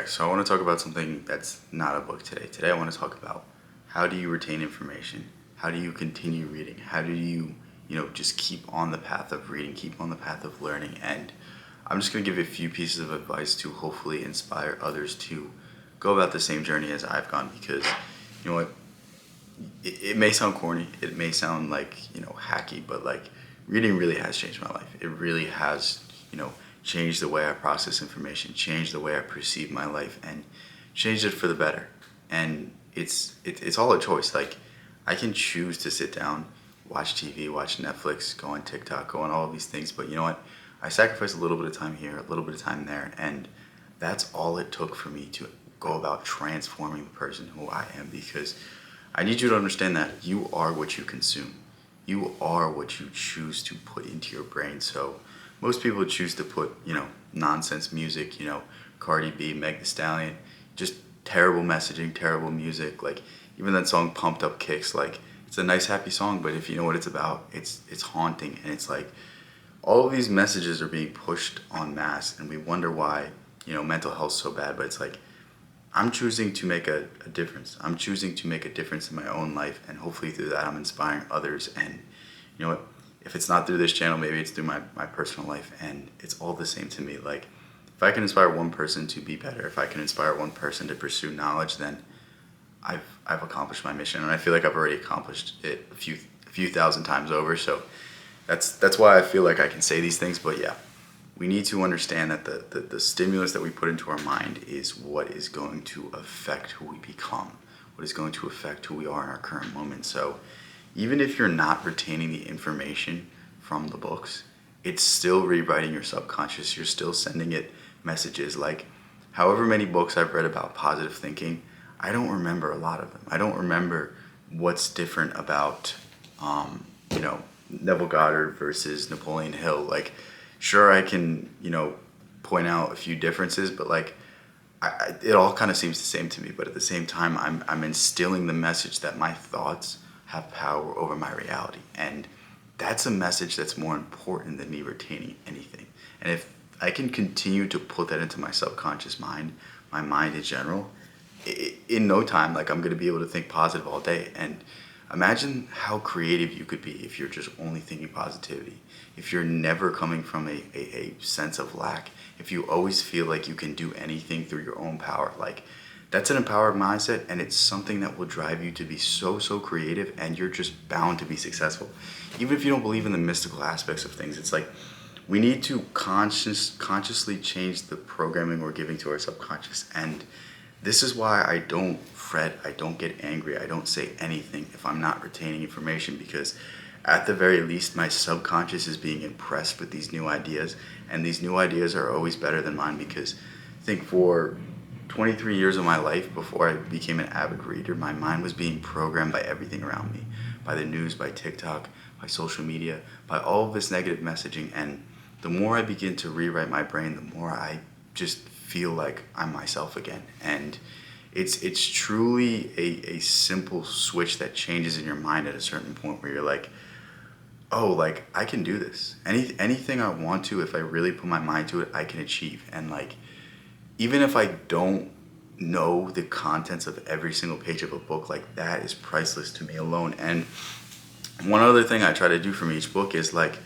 Okay, so I want to talk about something that's not a book today. Today I want to talk about how do you retain information? How do you continue reading? How do you, just keep on the path of reading, keep on the path of learning? And I'm just going to give you a few pieces of advice to hopefully inspire others to go about the same journey as I've gone because, you know what, it may sound corny, it may sound like, hacky, but like reading really has changed my life. It really has, changed the way I process information, changed the way I perceive my life, and changed it for the better. And it's all a choice. Like I can choose to sit down, watch TV, watch Netflix, go on TikTok, go on all of these things, but you know what? I sacrifice a little bit of time here, a little bit of time there, and that's all it took for me to go about transforming the person who I am because I need you to understand that you are what you consume. You are what you choose to put into your brain. So most people choose to put, nonsense music, Cardi B, Meg Thee Stallion, just terrible messaging, terrible music. Like even that song Pumped Up Kicks, like it's a nice happy song, but if you know what it's about, it's haunting. And it's like all of these messages are being pushed en masse and we wonder why, mental health's so bad, but it's like I'm choosing to make a difference. I'm choosing to make a difference in my own life, and hopefully through that I'm inspiring others. And you know what? If it's not through this channel, maybe it's through my personal life, and it's all the same to me. Like if I can inspire one person to be better, if I can inspire one person to pursue knowledge, then I've accomplished my mission, and I feel like I've already accomplished it a few thousand times over. So that's why I feel like I can say these things. But yeah, we need to understand that the stimulus that we put into our mind is what is going to affect who we become, what is going to affect who we are in our current moment. So even if you're not retaining the information from the books, it's still rewriting your subconscious. You're still sending it messages. Like however many books I've read about positive thinking, I don't remember a lot of them. I don't remember what's different about, Neville Goddard versus Napoleon Hill. Like, sure, I can, point out a few differences, but like, it all kind of seems the same to me. But at the same time, I'm instilling the message that my thoughts have power over my reality. And that's a message that's more important than me retaining anything. And if I can continue to put that into my subconscious mind, my mind in general, in no time, like I'm going to be able to think positive all day. And imagine how creative you could be if you're just only thinking positivity, if you're never coming from a sense of lack, if you always feel like you can do anything through your own power. Like that's an empowered mindset, and it's something that will drive you to be so creative, and you're just bound to be successful. Even if you don't believe in the mystical aspects of things, it's like we need to consciously change the programming we're giving to our subconscious. And this is why I don't fret, I don't get angry, I don't say anything if I'm not retaining information, because at the very least my subconscious is being impressed with these new ideas, and these new ideas are always better than mine. Because I think for 23 years of my life before I became an avid reader, my mind was being programmed by everything around me, by the news, by TikTok, by social media, by all of this negative messaging. And the more I begin to rewrite my brain, the more I just feel like I'm myself again. And it's truly a simple switch that changes in your mind at a certain point where you're like, oh, like I can do this. Anything I want to, if I really put my mind to it, I can achieve. And like, even if I don't know the contents of every single page of a book, like that is priceless to me alone. And one other thing I try to do from each book is like,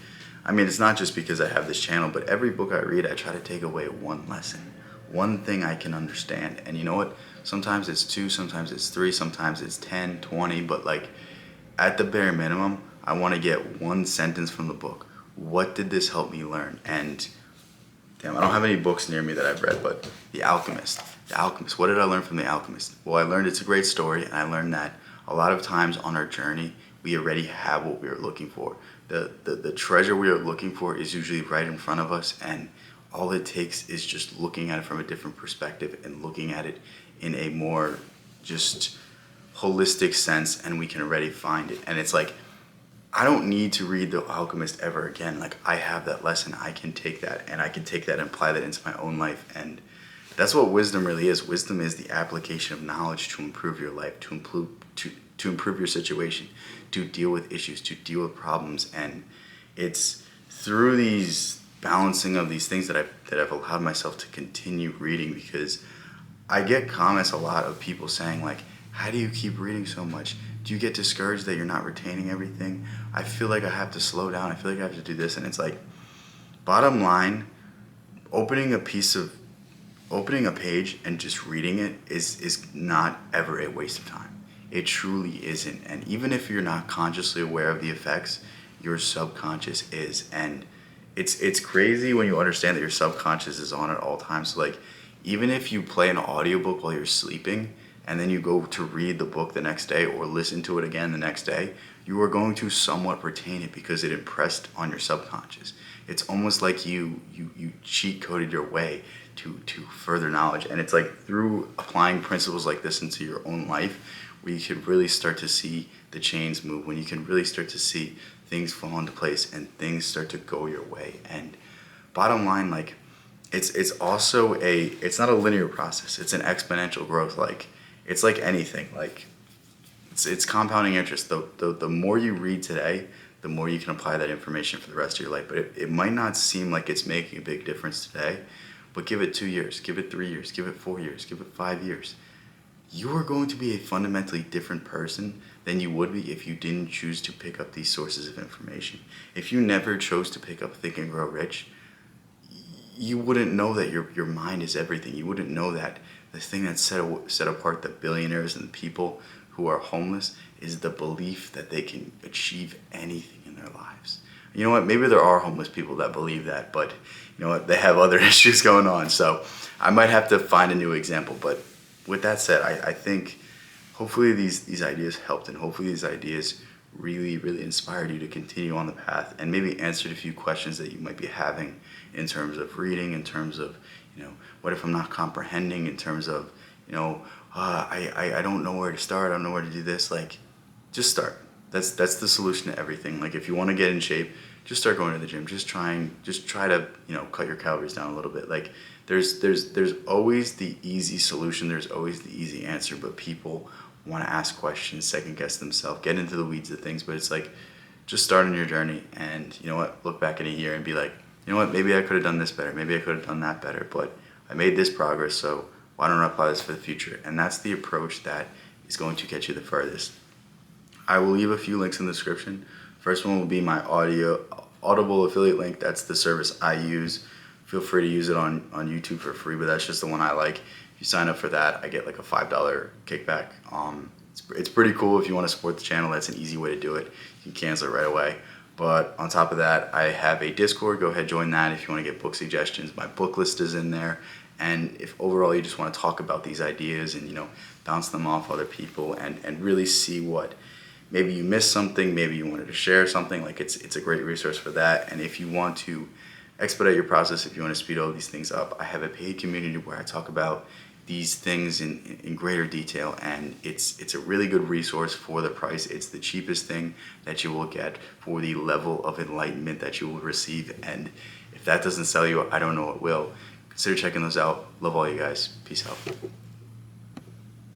it's not just because I have this channel, but every book I read, I try to take away one lesson, one thing I can understand. And you know what? Sometimes it's 2, sometimes it's 3, sometimes it's 10, 20, but like at the bare minimum, I want to get one sentence from the book. What did this help me learn? And damn, I don't have any books near me that I've read, but The Alchemist. The Alchemist. What did I learn from The Alchemist? Well, I learned it's a great story, and I learned that a lot of times on our journey, we already have what we are looking for. The treasure we are looking for is usually right in front of us, and all it takes is just looking at it from a different perspective and looking at it in a more just holistic sense, and we can already find it. And it's like, I don't need to read The Alchemist ever again. Like I have that lesson, I can take that, and I can take that and apply that into my own life. And that's what wisdom really is. Wisdom is the application of knowledge to improve your life, to improve your situation, to deal with issues, to deal with problems. And it's through these balancing of these things that I've allowed myself to continue reading, because I get comments a lot of people saying like, how do you keep reading so much? Do you get discouraged that you're not retaining everything? I feel like I have to slow down. I feel like I have to do this. And it's like, bottom line, opening a piece of opening a page and just reading it is not ever a waste of time. It truly isn't. And even if you're not consciously aware of the effects, your subconscious is. And it's crazy when you understand that your subconscious is on at all times. So like, even if you play an audiobook while you're sleeping and then you go to read the book the next day or listen to it again the next day, you are going to somewhat retain it because it impressed on your subconscious. It's almost like you cheat coded your way to further knowledge. And it's like through applying principles like this into your own life where you can really start to see the chains move, when you can really start to see things fall into place and things start to go your way. And bottom line, like, it's also it's not a linear process, it's an exponential growth. Like, it's like anything, like it's compounding interest. The more you read today, the more you can apply that information for the rest of your life. But it might not seem like it's making a big difference today, but give it 2 years, give it 3 years, give it 4 years, give it 5 years. You are going to be a fundamentally different person than you would be if you didn't choose to pick up these sources of information. If you never chose to pick up Think and Grow Rich, you wouldn't know that your mind is everything. You wouldn't know that the thing that set apart the billionaires and the people who are homeless is the belief that they can achieve anything in their lives. You know what? Maybe there are homeless people that believe that, but you know what? They have other issues going on. So I might have to find a new example. But with that said, I think hopefully these ideas helped, and hopefully these ideas really, really inspired you to continue on the path and maybe answered a few questions that you might be having in terms of reading, in terms of, what if I'm not comprehending, in terms of, I don't know where to start, I don't know where to do this. Like, just start. That's the solution to everything. Like, if you want to get in shape, just start going to the gym. Just try to, cut your calories down a little bit. Like, there's always the easy solution. There's always the easy answer, but people want to ask questions, second guess themselves, get into the weeds of things. But it's like, just start on your journey, and you know what? Look back in a year and be like, you know what? Maybe I could have done this better. Maybe I could have done that better. But I made this progress, so why don't I apply this for the future? And that's the approach that is going to get you the furthest. I will leave a few links in the description. First one will be my Audible affiliate link. That's the service I use. Feel free to use it on YouTube for free, but that's just the one I like. If you sign up for that, I get like a $5 kickback. It's pretty cool. If you want to support the channel, that's an easy way to do it. You can cancel it right away. But on top of that, I have a Discord. Go ahead, join that if you want to get book suggestions. My book list is in there. And if overall you just want to talk about these ideas and, bounce them off other people and really see what, maybe you missed something, maybe you wanted to share something, like it's a great resource for that. And if you want to expedite your process, if you want to speed all these things up, I have a paid community where I talk about these things in greater detail, and it's a really good resource for the price. It's the cheapest thing that you will get for the level of enlightenment that you will receive. And if that doesn't sell you, I don't know what will. Consider checking those out. Love all you guys. Peace out.